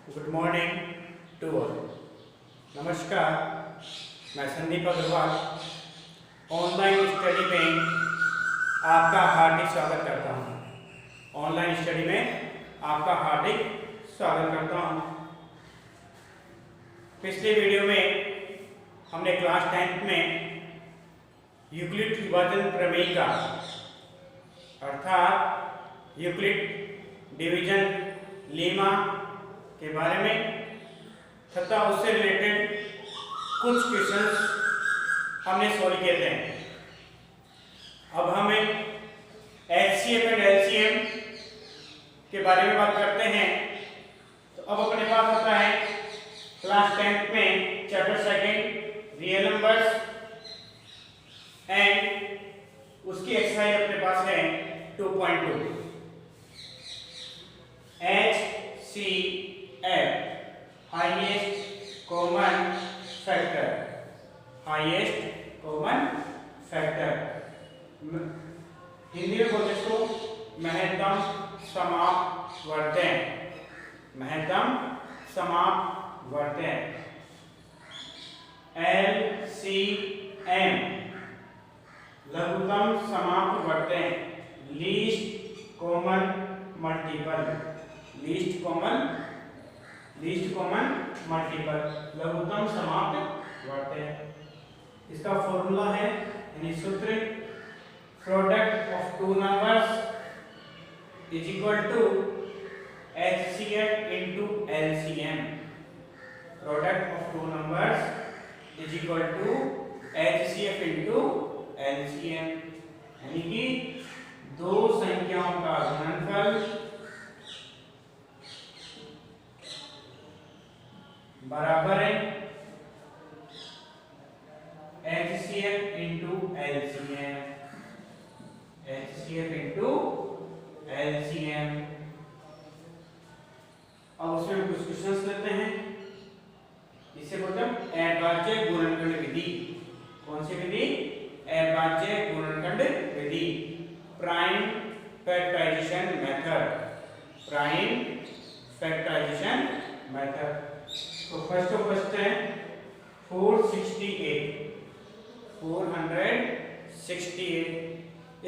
Good morning to all. नमस्कार, मैं Sandeep Agarwal online study में आपका हार्दिक स्वागत करता हूं। ऑनलाइन स्टडी में आपका हार्दिक स्वागत करता हूं। पिछले वीडियो में हमने क्लास 10th में यूक्लिड विभाजन प्रमेय का अर्थात यूक्लिड डिवीजन लेमा के बारे में तथा उससे रिलेटेड कुछ क्वेश्चंस हमने सॉल्व किए थे। अब हमें HCF एंड LCM के बारे में बात करते हैं। तो अब अपने पास होता है क्लास 10th में चैप्टर 2 रियल नंबर्स एंड उसकी एक्सरसाइज अपने पास है 2.2 HCF highest common factor. Highest common factor Hindi में बोलते इसको महत्तम समापवर्तन। महत्तम समापवर्तन। LCM लघुत्तम समापवर्तन। Least common multiple. Least common multiple लघुत्तम समापवर्तन। इसका फॉर्मूला है यानी सूत्र product of two numbers is equal to HCF into LCM। Product of two numbers is equal to HCF into LCM, यानी कि दो संख्याओं का गुणनफल बराबर है HCF into LCM। HCF into LCM। अब उसमें कुछ क्वेश्चंस लेते हैं। इसे बोलते हैं अभाज्य गुणनखंड विधि। कौन सी विधि? अभाज्य गुणनखंड विधि। Prime factorization method. Prime factorization method. तो फर्स्ट है 468।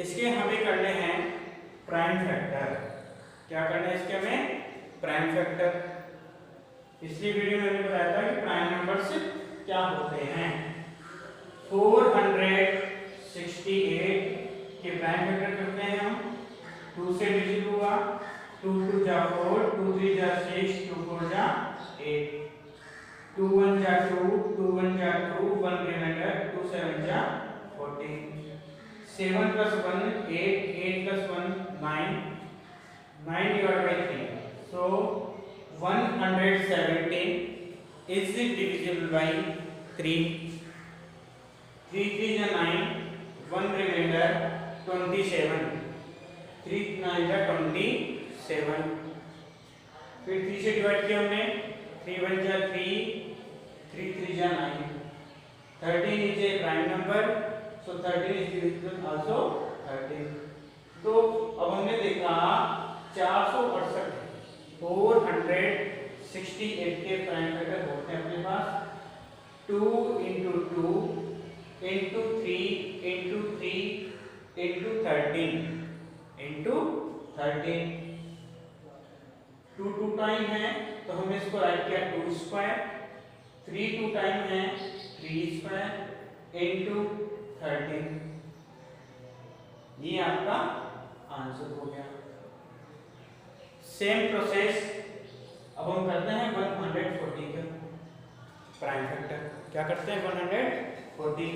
इसके हमें करने हैं प्राइम फैक्टर। क्या करना है इसके हमें? Prime factor. पिछली वीडियो में मैंने बताया था कि प्राइम नंबर्स क्या होते हैं। 468 के प्राइम फैक्टर करते हैं हम। 2 से डिविजिबल हुआ, 2 2 जा 4, 2 3 जा 6, 2 4 जा 8, 2 1 जा 2, 2 1 जा 2, 1 रिमाइंडर, 2 7 जा 14, 7 plus 1 8, 8 plus 1 9, 9 divided by 3. So 117 is divisible by 3. 3 3 जा 9, 1 remainder 27, 3 9 जा 27। फिर 3 से डिवाइड किया हमने, 3 1 जा 3, 3 3 जा 9। 13 is a prime number, so 13 is divisible also 13। तो अब हमने देखा 468 468 के प्राइम फैक्टर होते हैं अपने पास 2 into 2 into 3 into 3 into 13 into 13। 2 2 time है तो हमने इसको राइट किया 2 स्क्वायर। 3 2 टाइम है 3 स्क्वायर into 13। ये आपका आंसर हो गया। सेम प्रोसेस अब हम करते हैं 140 का प्राइम फैक्टर। क्या करते हैं? 140।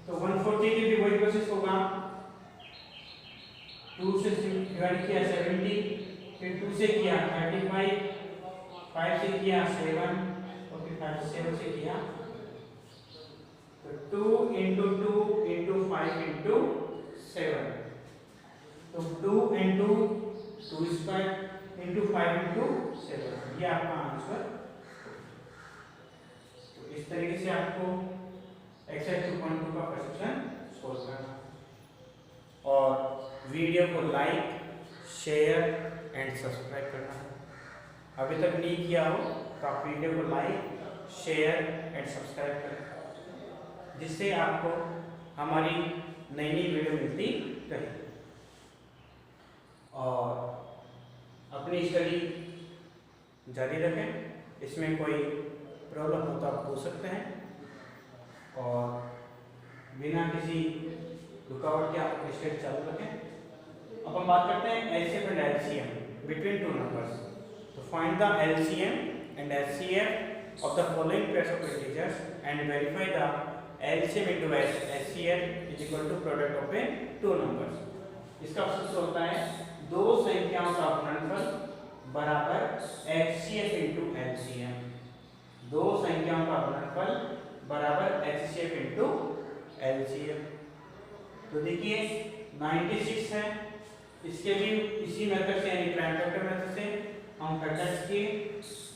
तो 140 की भी वही प्रोसेस होगा। 2 से डिवाइड किया 70, फिर 2 से किया 35, 5 से किया 7 और फिर 5 से 7 से किया। तो 2 into 2 into 5 into 7। तो 2 into 2 स्क्वायर into 5 into 7, ये आपका आंसर। तो इस तरीके से आपको एक्सरसाइज 2.2 का क्वेश्चन सोल्व करना और वीडियो को लाइक, शेयर एंड सब्सक्राइब करना है। अभी तक नहीं किया हो तो आप वीडियो को लाइक, शेयर एंड सब्सक्राइब करें, जिससे आपको हमारी नई नई वीडियो मिलती रहे। और अपनी स्टडी जारी रखें। इसमें कोई प्रॉब्लम हो तो आप पूछ सकते हैं, और बिना किसी रुकावट के आप स्टडी चालू रखें। अब हम बात करते हैं LCM and LCM between two numbers. तो find the LCM and HCF of the following pairs of integers and verify the LCM into HCF is equal to product of a two numbers. इसका सूत्र होता है दो संख्याओं का गुणनफल बराबर एचसीएफ इनटू एलसीएम। दो संख्याओं का गुणनफल बराबर एचसीएफ इनटू एलसीएम। तो देखिए 96 है, इसके भी इसी मेथड से यानी प्राइम फैक्टर मेथड से हम फैक्टर्स किए।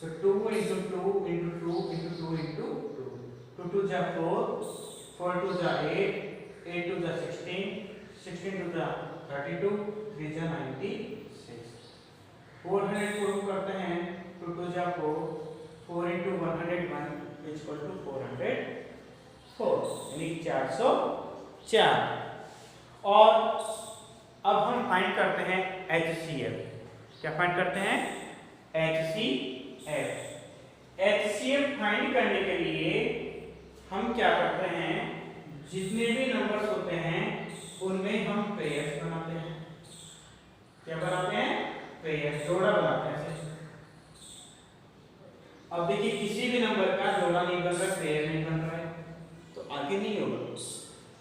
तो 2 into 2 into 2 into 2 into 2, 2 2 जा 4, 4 2 जा 8, 8 2 जा 16, 16 2 जा 32, 3 जा 96। 400 प्रूव करते हैं, 2 2 जा 4, 4 into 101 is equal to 404, यानी 404। और अब हम फाइंड करते हैं HCF। क्या फाइंड करते हैं? HCF। HCF फाइंड करने के लिए हम क्या करते हैं, जितने भी नंबर्स होते हैं उनमें हम पेयर्स बनाते हैं। क्या बनाते हैं? पेयर्स, जोड़ा बनाते हैं ऐसे। अब देखिए किसी भी नंबर का जोड़ा नहीं बन रहा, पेयर नहीं बन रहा है, तो आगे नहीं होगा।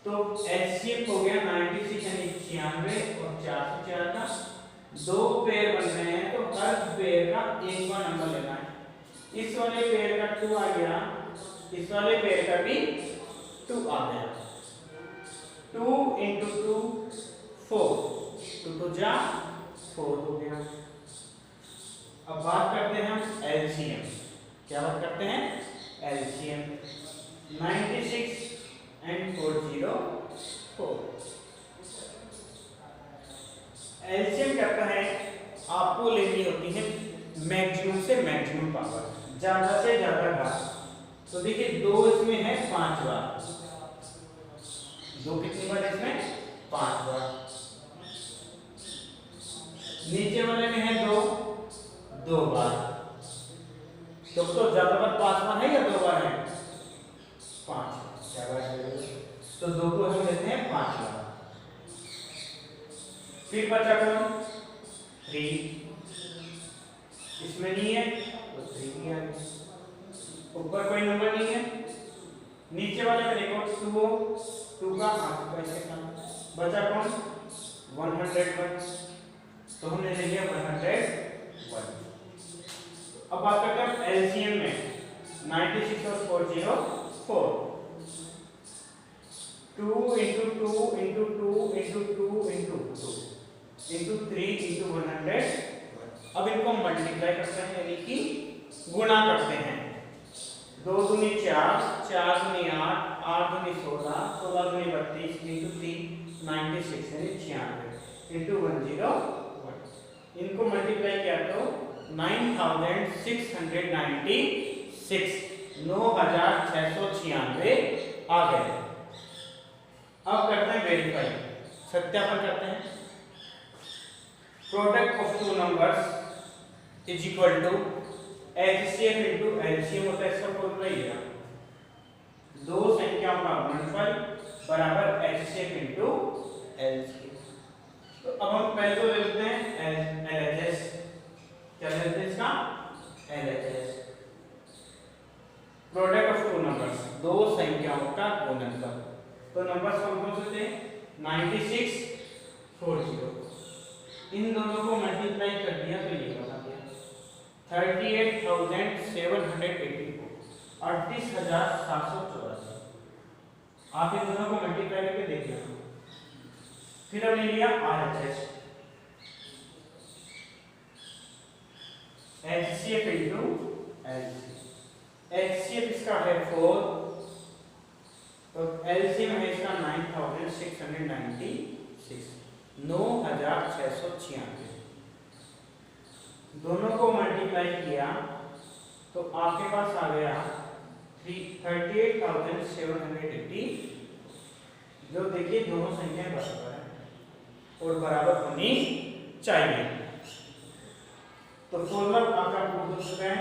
तो एचसीएफ हो गया 96 यानी 96 और 404 का दो पेयर बन रहे हैं, तो हर पेयर का एक बार नंबर लेना है। इस वाले पेयर का 2 आ गया, इस वाले पेयर का भी 2 आ गया। 2 into 2 4, 2 2 जा 4 हो गया। अब बात करते हैं हम एलसीएम। क्या बात करते हैं? एलसीएम। 96 and 404। एलसीएम कहता है आपको लेनी होती है मैक्सिमम से मैक्सिमम पावर, ज्यादा से ज्यादा घात। तो देखिए 2 इसमें है 5 बार, 2 कितनी बार इसमें? 5 बार। नीचे वाले में है 2 बार। तो ज्यादा बार 5 बार है या 2 बार है? 5। तो 2 को हम लेते हैं 5 बार। फिर बचा कौन? 3। इसमें नहीं है तो 3 भी आ गया। ऊपर कोई नंबर नहीं है, नीचे वाले में देखो 2 का 8 कैसे का बचा कौन? 101। तो हमने ले लिया 101। अब बात करते हैं एलसीएम में 96 और 404। 2 into 2 into 2 into 2 into 2 into 3 into 100। अब इनको मल्टीप्लाई करते हैं यानी कि गुणा करते हैं। 2 दूनी 4, 4 दूनी 8, 8 दूनी 16, 16 दूनी 32 into 3 96 यानी 96 into 101। इनको मल्टीप्लाई किया तो 9696 9696 आ गए। अब करते हैं वेरीफाई, सत्यापन करते हैं। Product of two numbers is equal to HCF into LCM होता है, इसका फॉर्मूला ये है। दो संख्याओं का गुणनफल बराबर एचसीएफ इनटू एलसीएम। तो अब हम पहले तो ले लेते हैं एलएचएस। क्या लेते हैं इसका? LHS. Product of two numbers, दो संख्याओं का गुणनफल। तो नंबर्स कौन से थे? 96 40। इन दोनों को मल्टीप्लाई कर दिया तो ये बना दिया 38,784, 38,784। आप इन दोनों को मल्टीप्लाई करके देखिए। फिर हमने लिया RHS, HCF into LCM. HCF इसका है 4, तो एलसीएम है इसका 9696। दोनों को मल्टीप्लाई मल्टीप्लाई किया तो आपके पास आ गया 38,780, जो देखिए दोनों संख्याएं बराबर है और बराबर होनी चाहिए। तो फॉर्मूला आपका प्रूव हो चुका है,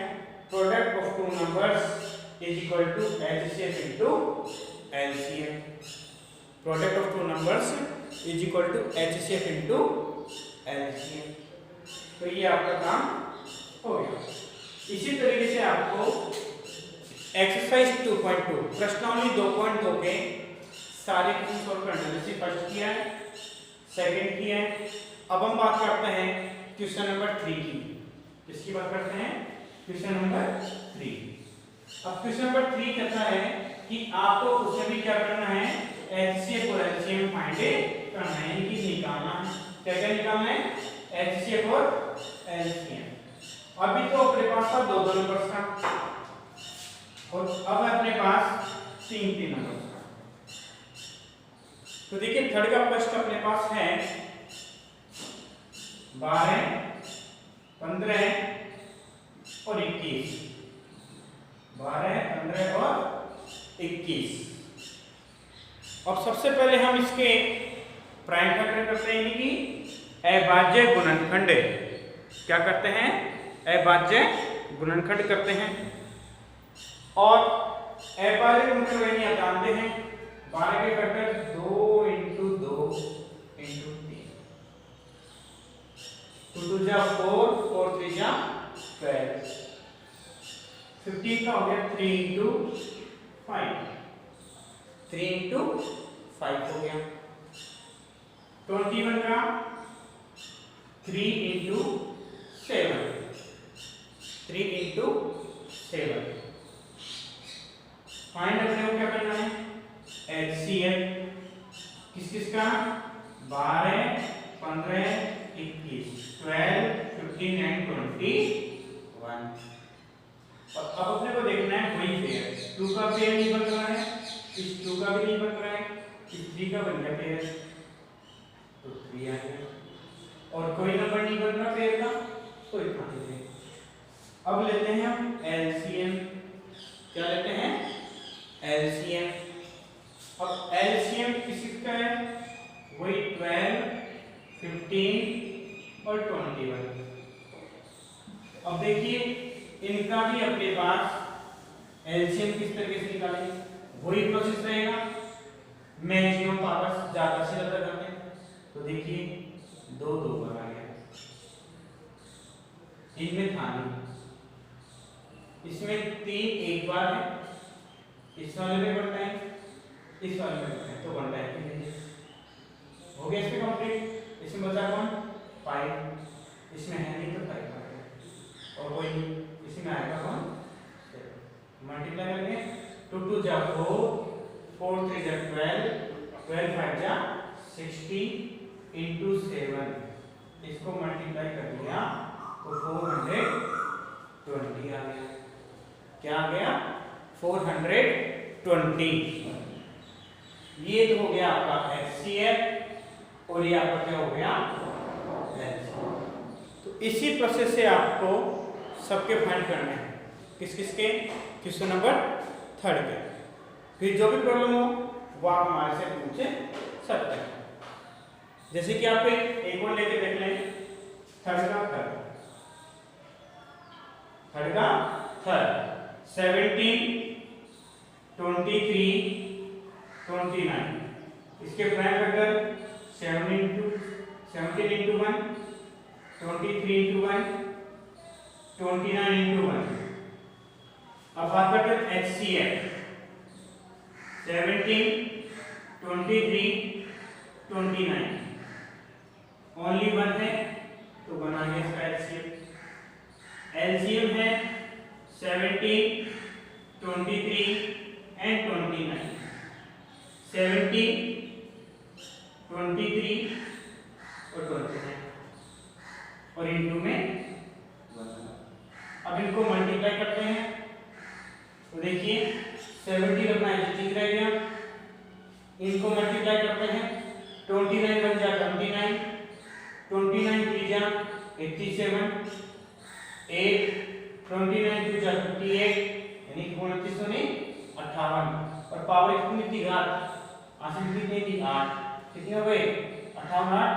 product of two numbers is equal to HCF into LCM. Product of two numbers is equal to HCF into LCM. तो ये आपका काम हो गया। इसी तरीके से आपको एक्सरसाइज 2.2 प्रश्नावली 2.2 के सारे क्वेश्चन सॉल्व करना है। जैसे फर्स्ट किया है, सेकंड किया है, अब हम बात करते हैं क्वेश्चन नंबर 3 की। किसकी बात करते हैं? Question number 3। अब क्वेश्चन नंबर 3 कहता है कि आपको उसमें भी क्या करना है, एचसीएफ और एलसीएम फाइंड करना है, यानी कि निकालना है। क्या क्या निकालना है? एचसीएफ और एलसीएम। अभी तो अपने पास था दो नंबर्स का और अब अपने पास तीन नंबर्स का। तो देखिए थर्ड का प्रश्न अपने पास है 12, 15 और 21। 12, 15 और 21। अब सबसे पहले हम इसके प्राइम फैक्टर करते हैं, यानी कि अभाज्य गुणनखंड। क्या करते हैं? अभाज्य गुणनखंड करते हैं। और अभाज्य गुणनखंड यानी आप जानते हैं 12 के फैक्टर 2 × 2 × 3, 2 2 जा 4, 4 3 जा 12, 15 का हो गया 3 × 5, 3 × 5 हो गया। 21 का 3 × 7, 3 × 7। फाइंड अपने को क्या करना है? एचसीएफ किस का? 12, 15, 21, 12, 15 एंड 21। और अब अपने को देखना है वही पेयर। 2 का पेयर नहीं बन रहा है, इस 2 का भी नहीं बन रहा है, इस 3 का बन गया पेयर, तो 3 आ गया। और कोई नंबर नहीं बन रहा पेयर का, तो इतना ही है। अब लेते हैं हम एलसीएम। क्या लेते हैं? एलसीएम। अब एलसीएम किसका है? वही 12, 15 और 21। अब देखिए इनका भी अपने पास एलसीएम किस तरीके से निकालेंगे, वही प्रोसेस रहेगा, मैक्सिमम पावर ज्यादा से ज्यादा करते हैं। तो देखिए 2 2 बार आ गया, इनमें था नहीं, इसमें 3 एक बार है, इस वाले में बनता है, इस वाले में बनता है, तो बनता है हो गया इसमें कंप्लीट। इसमें बचा कौन? 5, इसमें है नहीं तो 5 आ गया, और कोई नहीं, इसमें आएगा कौन? 7। मल्टीप्लाई करेंगे 2 2 जा 4, 4 3 जा 12, 12 5 जा 60 × 7। इसको मल्टीप्लाई कर दिया तो 420 आ गया। क्या आ गया? 420। ये तो हो गया आपका एचसीएफ और ये आपका क्या हो गया? एलसीएम। तो इसी प्रोसेस से आपको सबके फाइंड करने हैं। किस किस के? क्वेश्चन नंबर 3 के। फिर जो भी प्रॉब्लम हो वो आप हमारे से पूछ सकते हैं। जैसे कि आप एक और लेके देख लें, थर्ड का थर्ड 17, 23, 29। इसके प्राइम फैक्टर 17 × 1, 23 × 1, 29 × 1। अब बात करते हैं एचसीएफ 17, 23, 29। ओनली 1 है तो बना गया इसका एचसीएफ। एलसीएम है 17, 23 एंड 29। 17, 23 और 29 और इनटू में 1। अब इनको मल्टीप्लाई करते हैं तो देखिए 70 रखना है, ठीक रह गया। इनको मल्टीप्लाई करते हैं 29 बन जा 29, 29 3 जा 87, 8 29 2 58 यानी 29 ने 58 और पावर कितनी थी घात आंसर कितनी थी 8 कितने हो गए 58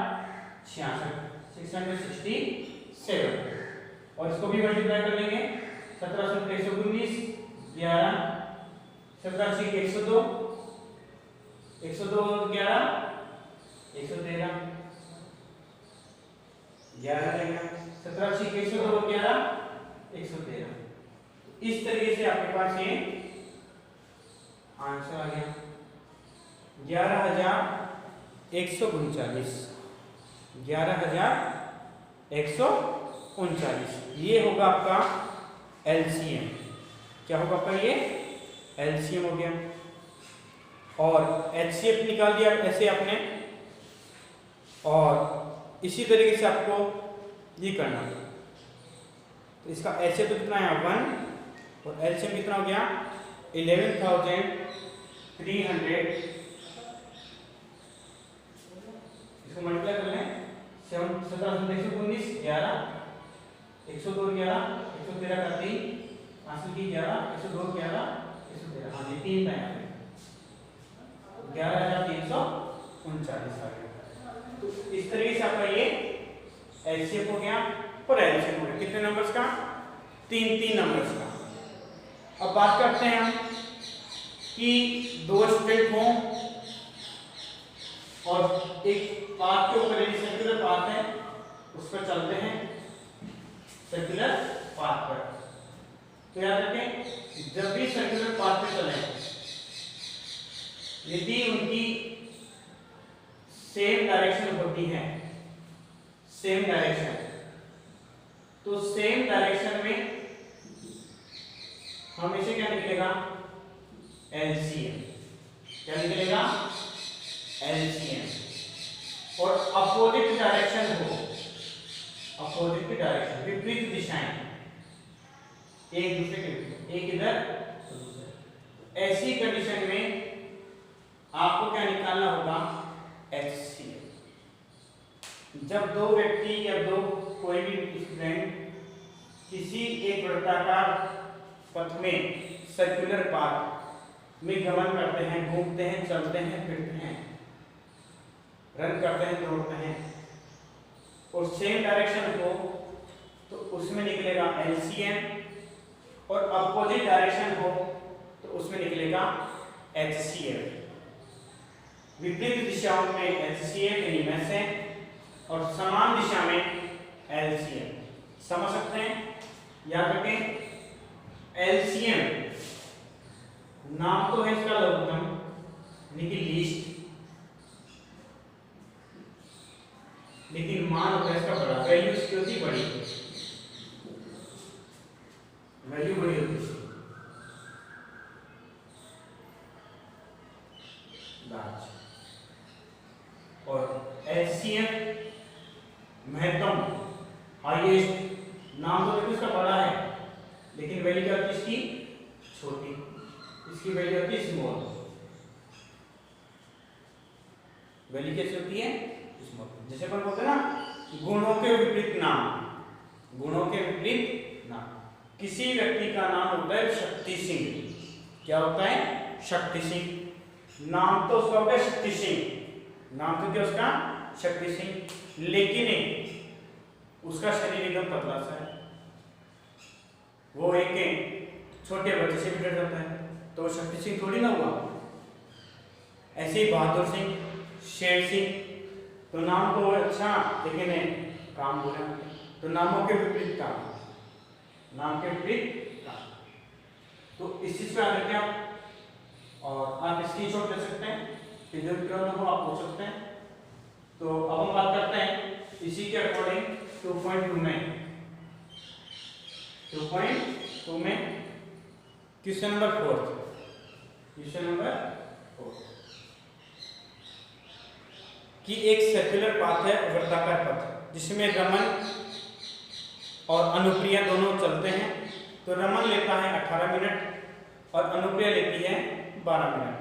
66 667 और इसको भी मल्टीप्लाई कर लेंगे 17 से 119 11 17 से 102 102 11 113 11 देगा 17 से 102 11 113 इस तरीके से आपके पास ये आंसर आ गया 11,139 11,139 ये होगा आपका एलसीएम क्या होगा आपका ये एलसीएम हो गया और एचसीएफ निकाल दिया ऐसे आपने और इसी तरीके से आपको ये करना तो इसका एचसीएफ तो कितना है 1 और एलसीएम कितना हो गया 11,300 इसको मल्टीप्लाई कर लें 17 11 102 11 113 का 3 आंसर की 11 102 11 113 हाँ जी 3 था यहाँ पे 11,339 आ गया तो इस तरीके से आपका ये एलसीएम हो गया और एलसीएम हो गया कितने नंबर्स का 3 नंबर्स का। अब बात करते हैं हम कि दो स्टूडेंट हों और एक पाथ के ऊपर एक सर्कुलर पाथ है उस पर चलते हैं सर्कुलर पाथ पर तो याद रखें जब भी सर्कुलर पाथ पे चलें यदि उनकी सेम डायरेक्शन होती है सेम डायरेक्शन तो सेम डायरेक्शन में हमेशा क्या निकलेगा एलसीएम क्या निकलेगा एलसीएम और अपोजिट डायरेक्शन हो अपोजिट की डायरेक्शन विपरीत दिशाएं एक दूसरे के एक इधर ऐसी कंडीशन में आपको क्या निकालना होगा एचसीएम जब दो व्यक्ति या दो कोई भी स्टूडेंट किसी एक वृत्ताकार पथ में सर्कुलर पाथ में गमन करते हैं घूमते हैं चलते हैं फिरते हैं रन करते हैं दौड़ते हैं और सेम डायरेक्शन हो तो उसमें निकलेगा एलसीएम और अपोजिट डायरेक्शन हो तो उसमें निकलेगा एचसीएम विपरीत दिशाओं में एचसीएम यानी मैसेज और समान दिशा में एलसीएम समझ सकते हैं याद रखें एलसीएम नाम तो है इसका लघुत्तम यानी कि लीस्ट लेकिन मान होता है इसका बड़ा वैल्यू इसकी होती बड़ी वैल्यू बड़ी होती है और एचसीएम महत्तम हाईएस्ट नाम तो देखो इसका बड़ा है लेकिन वैल्यू क्या होती है इसकी छोटी इसकी वैल्यू होती है स्मॉल वैल्यू कैसे होती है स्मॉल जैसे अपन बोलते हैं ना गुणों के विपरीत नाम किसी व्यक्ति का नाम होता है शक्ति सिंह क्या होता है शक्ति सिंह नाम तो उसका होगा शक्ति सिंह नाम तो क्या उसका शक्ति सिंह लेकिन उसका शरीर एकदम पतला सा है वो एक छोटे बच्चे से भी डर जाता है तो शक्ति सिंह थोड़ी ना हुआ ऐसे ही बहादुर सिंह शेर सिंह तो नाम तो अच्छा लेकिन काम बुरा तो नामों के विपरीत काम नाम के विपरीत काम तो इस चीज पे आ रखे आप और आप स्क्रीनशॉट ले सकते हैं फिर जो प्रॉब्लम हो आप पूछ सकते हैं तो अब हम बात करते हैं इसी के अकॉर्डिंग 2.2 में क्वेश्चन नंबर 4 कि एक सर्कुलर पाथ है वृत्ताकार पथ जिसमें रमन और अनुप्रिया दोनों चलते हैं तो रमन लेता है 18 मिनट और अनुप्रिया लेती है 12 मिनट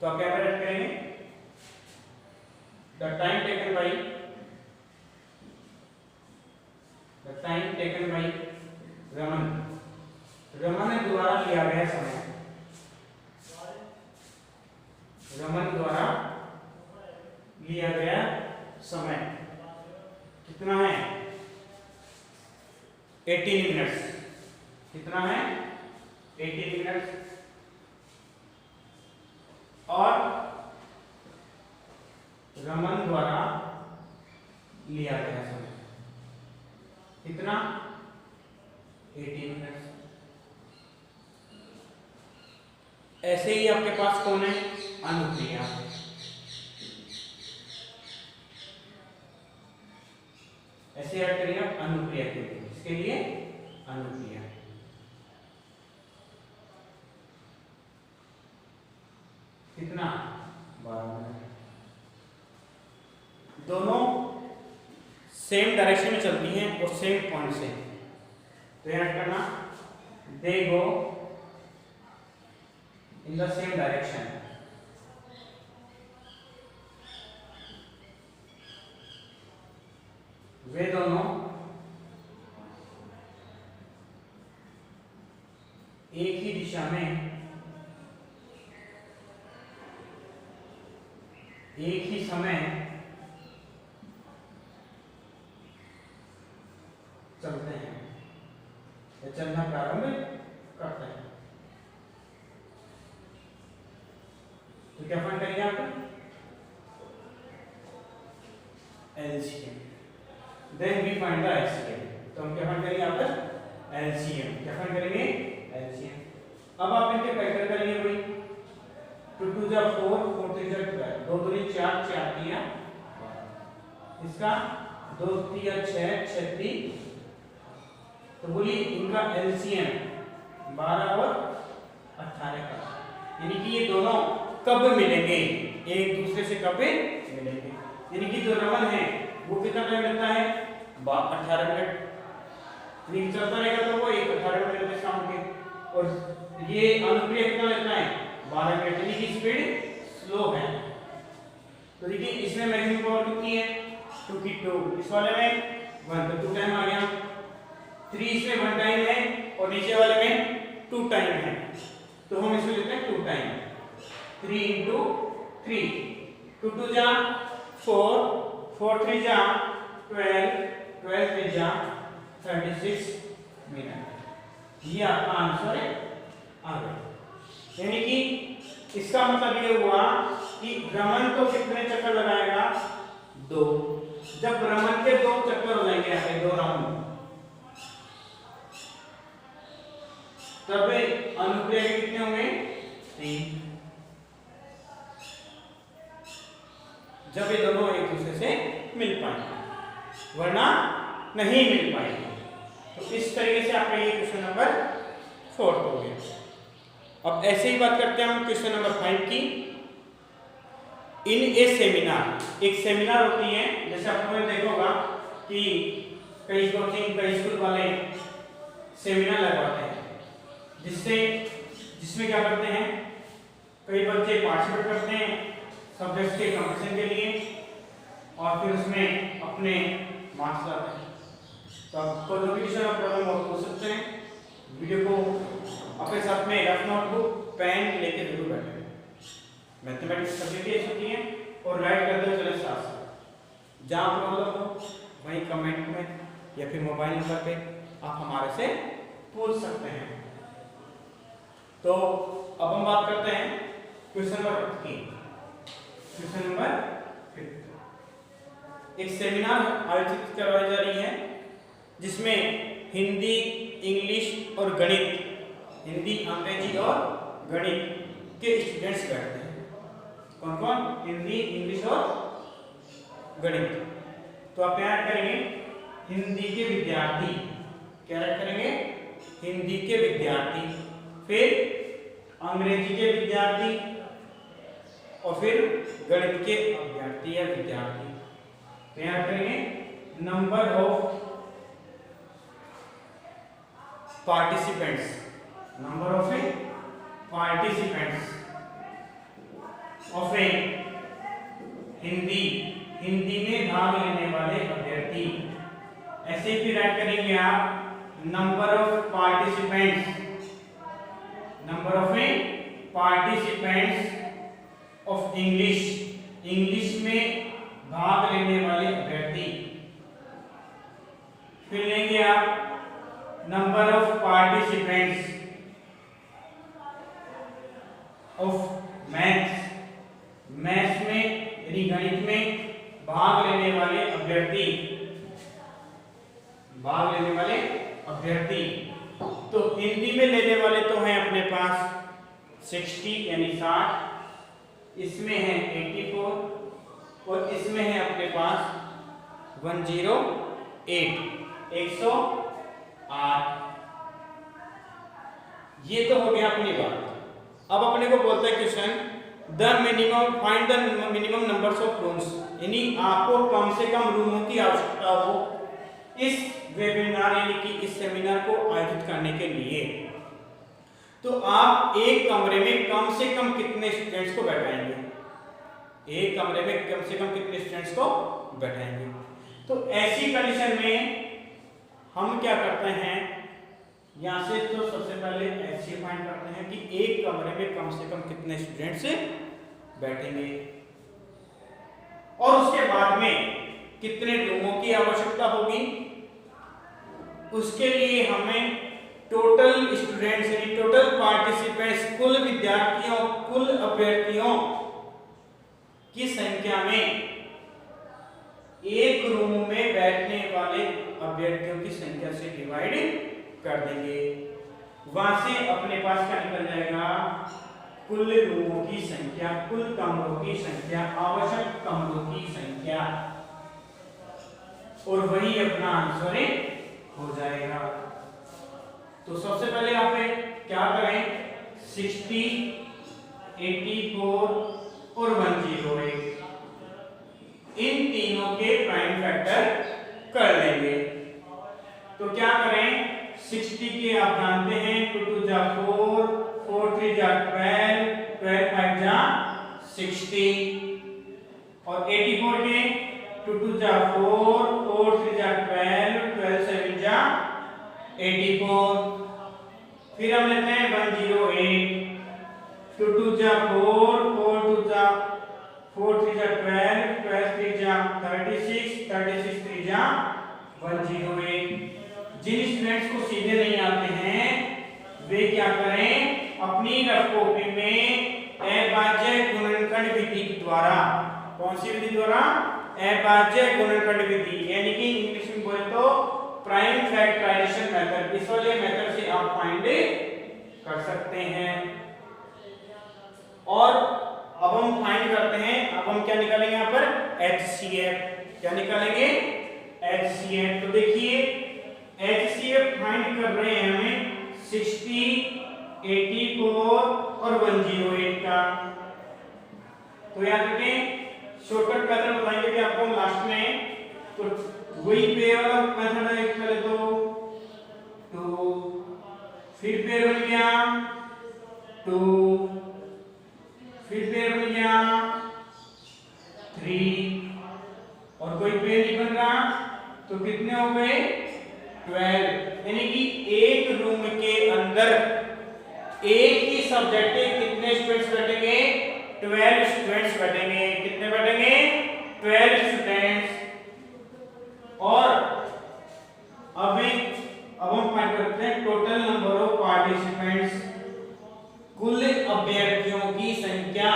तो आप क्या करेंगे the time taken by Raman, Raman द्वारा लिया गया समय, रमन द्वारा लिया गया समय कितना है? 18 मिनट्स। कितना है? 18 मिनट्स। और रमन द्वारा लिया गया समय कितना? 18 मिनट्स। ऐसे ही आपके पास कौन है? अनुक्रिया। ऐसे याद करिए आप अनुक्रिया के लिए, इसके लिए अनुक्रिया। कितना? 12 मिनट। दोनों सेम डायरेक्शन में चलती हैं और सेम पॉइंट से, तो याद करना दे गो इन द सेम डायरेक्शन। वे दोनों एक ही दिशा में एक ही समय चलते हैं या चलना प्रारंभ करते हैं। तो क्या फाइंड करेंगे आप? LCM. Then we find the LCM. तो हम क्या फाइंड करेंगे आप? एलसीएम। क्या फाइंड करेंगे? एलसीएम। अब आप इनके फैक्टर करेंगे कोई 2 2 जा 4 4 3 जा 12 2 दूनी 4 4 3 इसका 2 3 या 6 6 3। तो बोलिए इनका एलसीएम 12 और 18 का, यानी कि ये दोनों कब मिलेंगे? एक दूसरे से कब मिलेंगे? यानी कि जो रमन है वो कितना टाइम लगता है? 18 मिनट। यानी चलता रहेगा तो वो 18 मिनट में शाम के, और ये अनुक्रिया कितना लगता है? 12 मिनट। यानी कि स्पीड स्लो है। तो देखिए इसमें मैक्सिमम पावर कितनी है? 2 की 2। इस वाले में 1, तो 2 टाइम आ गया। 3 इसमें 1 टाइम है और नीचे वाले में 2 टाइम है, तो हम इसमें लिखते हैं 2 टाइम। 3 into 3 2 2 जा 4 4 3 जा 12 12 3 जा 36 मिनट। ये आपका आंसर है आ गया। यानी कि इसका मतलब ये हुआ कि भ्रमण तो कितने चक्कर लगाएगा? 2। जब भ्रमण के 2 चक्कर हो जाएंगे यहाँ पे 2 राउंड, तब अनुक्रिया के कितने होंगे? 3। जब ये दोनों एक दूसरे से मिल पाएंगे, वरना नहीं मिल पाएंगे। तो इस तरीके से आपका ये क्वेश्चन नंबर 4 हो गया। अब ऐसे ही बात करते हैं हम क्वेश्चन नंबर 5 की। इन ए सेमिनार, एक सेमिनार होती है, जैसे आपने देखा होगा कि कई कोचिंग कई स्कूल वाले सेमिनार लगवाते हैं, जिसमें क्या करते हैं, कई बच्चे पार्टिसिपेट करते हैं सब्जेक्ट के कंपटीशन के लिए और फिर उसमें अपने मार्क्स लाते हैं। तो आप कोई नोटिफिकेशन और प्रॉब्लम और पूछ सकते हैं। वीडियो को अपने साथ में रफ नोटबुक पेन लेके जरूर बैठें। मैथमेटिक्स सब्जेक्ट होती है और राइट करते हुए चले साथ साथ। जहाँ प्रॉब्लम हो वहीं कमेंट में या फिर मोबाइल नंबर पे आप हमारे से पूछ सकते हैं। तो अब हम बात करते हैं क्वेश्चन नंबर 5 की। क्वेश्चन नंबर 5, एक सेमिनार आयोजित करवाई जा रही है जिसमें हिंदी, इंग्लिश और गणित, हिंदी, अंग्रेजी और गणित के स्टूडेंट्स बैठते हैं। कौन कौन? हिंदी, इंग्लिश और गणित। तो आप क्या करेंगे? हिंदी के विद्यार्थी। क्या करेंगे? हिंदी के विद्यार्थी, फिर अंग्रेजी के विद्यार्थी और फिर गणित के अभ्यर्थी या विद्यार्थी। तो यहाँ करेंगे number of participants, number of participants of a Hindi, Hindi में भाग लेने वाले अभ्यर्थी। ऐसे फिर ऐड करेंगे आप number of participants of English में भाग लेने वाले अभ्यर्थी। फिर लेंगे आप number of participants of maths में यानी गणित में भाग लेने वाले अभ्यर्थी। तो हिंदी में लेने वाले तो हैं अपने पास 60 यानी 60, इसमें है 84 और इसमें है अपने पास 108 108। ये तो हो गया अपनी बात। अब अपने को बोलता है question find the minimum numbers of rooms, यानी आपको कम से कम रूमों की आवश्यकता हो इस वेबिनार यानी कि इस सेमिनार को आयोजित करने के लिए। तो आप एक कमरे में कम से कम कितने स्टूडेंट्स को बैठाएंगे? एक कमरे में कम से कम कितने स्टूडेंट्स को बैठाएंगे? तो ऐसी कंडीशन में हम क्या करते हैं, यहां से तो सबसे पहले ऐसे फाइंड करते हैं कि एक कमरे में कम से कम कितने स्टूडेंट्स बैठेंगे और उसके बाद में कितने रूमों की आवश्यकता होगी। उसके लिए हमें टोटल स्टूडेंट्स यानी टोटल पार्टिसिपेंट्स, कुल विद्यार्थियों, कुल अभ्यर्थियों की संख्या में एक रूम में बैठने वाले अभ्यर्थियों की संख्या से डिवाइड कर देंगे। वहां से अपने पास क्या निकल जाएगा? कुल रूमों की संख्या, कुल कमरों की संख्या, आवश्यक कमरों की संख्या, और वही अपना आंसर हो जाएगा। तो सबसे पहले आप क्या करें, 60, 84 और 108 इन तीनों के प्राइम फैक्टर कर लेंगे। तो क्या करें, 60 के आप जानते हैं 2 2 जा 4, 4 3 जा 12, 12 5 जा 60, और 84 के 2 2 जा 4, 4 3 जा 12, 12 7 जा 84। फिर हम लेते हैं 108, 2 2 जा 4, 4 2 जा 4 3 जा 12, 12 3 जा 36, 36 3 जा 108। जिन स्टूडेंट्स को सीधे नहीं आते हैं वे क्या करें, अपनी रफ कॉपी में अभाज्य गुणनखंड विधि द्वारा, कौन सी विधि द्वारा? अभाज्य गुणनखंड विधि, यानी कि इंग्लिश में बोले तो प्राइम फैक्टराइजेशन मेथड। इस वाले मेथड से आप फाइंड कर सकते हैं। और अब हम फाइंड करते हैं, अब हम क्या निकालेंगे यहाँ पर? HCF। क्या निकालेंगे? HCF। तो देखिए HCF फाइंड कर रहे हैं हमें 60, 84 और 108 का। तो याद रखें, शॉर्टकट मेथड बताएंगे कि आपको लास्ट में, तो वही पेयर वाला मेथड है। पहले तो फिर पेयर बन गया 2, फिर पेयर बन गया 3, और कोई पेयर नहीं बन रहा तो कितने हो गए? 12। यानी कि एक रूम के अंदर एक ही सब्जेक्ट के कितने स्टूडेंट्स बैठेंगे? 12 स्टूडेंट्स बैठेंगे। कितने बैठेंगे? 12 स्टूडेंट्स। और अब हम फाइंड करते हैं टोटल नंबर ऑफ पार्टिसिपेंट्स, कुल अभ्यर्थियों की संख्या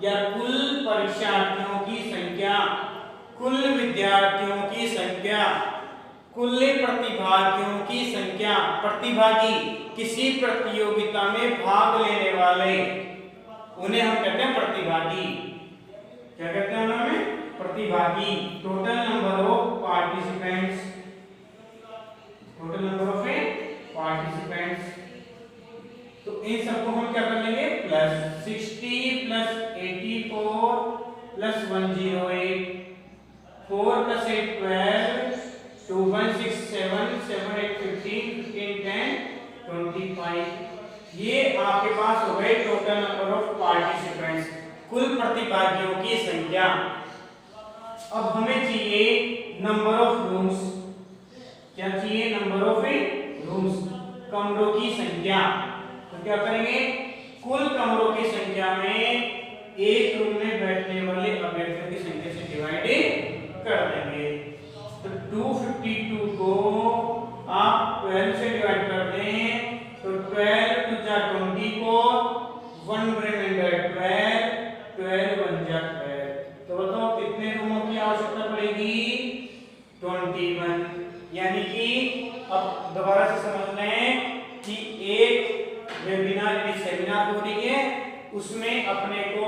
या कुल परीक्षार्थियों की संख्या, कुल विद्यार्थियों की संख्या, कुल प्रतिभागियों की संख्या। प्रतिभागी किसी प्रतियोगिता में भाग लेने वाले, उन्हें हम कहते हैं प्रतिभागी। क्या कहते हैं उन्हें? प्रतिभागी। Total number of participants, total number of participants. तो इन सबको हम क्या कर लेंगे? Plus 60 plus 84 plus 108, 4 plus 8 12, 2 1 6 7, 7 8 15, 15 10 25। ये आपके पास हो गए टोटल नंबर ऑफ पार्टिसिपेंट्स, कुल प्रतिभागियों की संख्या। अब हमें चाहिए नंबर ऑफ रूम्स। क्या चाहिए, नंबर ऑफ रूम्स, कमरों की संख्या। तो क्या करेंगे, कुल कमरों की संख्या में एक रूम में बैठने वाले अभ्यर्थियों की संख्या से डिवाइड कर देंगे। तो 252 को आप 12 से डिवाइड कर दें तो 12 टू जा 24, 1 रिमाइंडर 12, 12 1 जा 12। तो बताओ कितने रूमों की आवश्यकता पड़ेगी, 21। यानी कि अब दोबारा से समझ लें कि एक वेबिनार यानी सेमिनार हो रही है, उसमें अपने को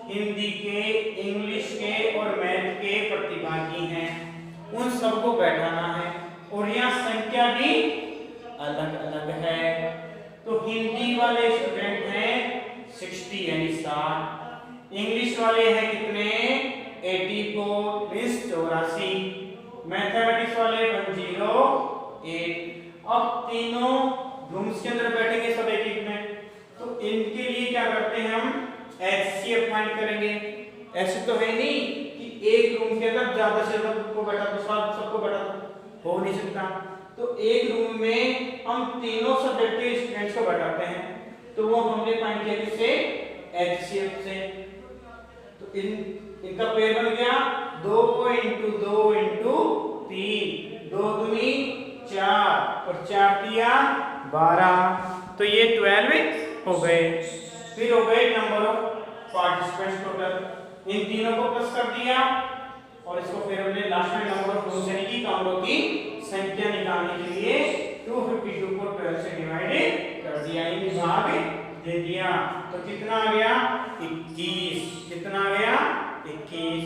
हिंदी के, इंग्लिश के और मैथ के प्रतिभागी हैं, उन सबको बैठाना है और यहाँ संख्या भी अलग अलग है। तो हिंदी वाले स्टूडेंट हैं 60 यानी 60, इंग्लिश वाले हैं कितने 84 मीन्स 84, मैथमेटिक्स वाले 108। अब तीनों रूम्स के अंदर बैठेंगे सब एक एक में, तो इनके लिए क्या करते हैं हम HCF फाइंड करेंगे। ऐसे तो है नहीं कि एक रूम के अंदर ज्यादा से ज्यादा को बैठा तो सबको बैठा तो हो नहीं सकता। तो एक रूम में हम तीनों सब्जेक्ट के स्टूडेंट्स को बैठाते हैं, तो वो हमने फाइंड किया किससे, HCF से। तो इनका पेयर बन गया 2 × 2 × 3, 2 दूनी 4 और 4 दिया 12, तो ये 12 हो गए। फिर हो गए नंबर ऑफ पार्टिसिपेंट्स टोटल, इन तीनों को प्लस कर दिया और इसको फिर हमने लास्ट में नंबर ऑफ रूम्स यानी कि कमरों की संख्या निकालने के लिए 252 को 12 से डिवाइड कर दिया, यानी भाग दे दिया। तो कितना आ गया 21, कितना आ गया 21।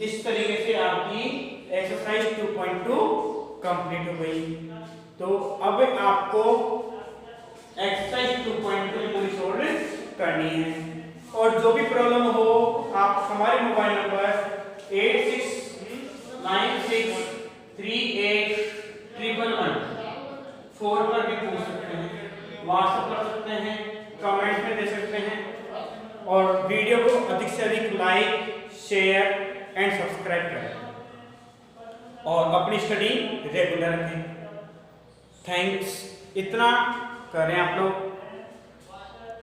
इस तरीके से आपकी एक्सरसाइज 2.2 कंप्लीट हो गई। तो अब आपको एक्सरसाइज 2.2 पूरी सॉल्व करनी है और जो भी प्रॉब्लम हो आप हमारे मोबाइल नंबर 8696381114 पर भी पूछ सकते हैं, व्हाट्सएप कर सकते हैं, कमेंट में दे सकते हैं और वीडियो को अधिक से अधिक लाइक, शेयर एंड सब्सक्राइब करें और अपनी स्टडी रेगुलर रखें। थैंक्स, इतना करें आप लोग।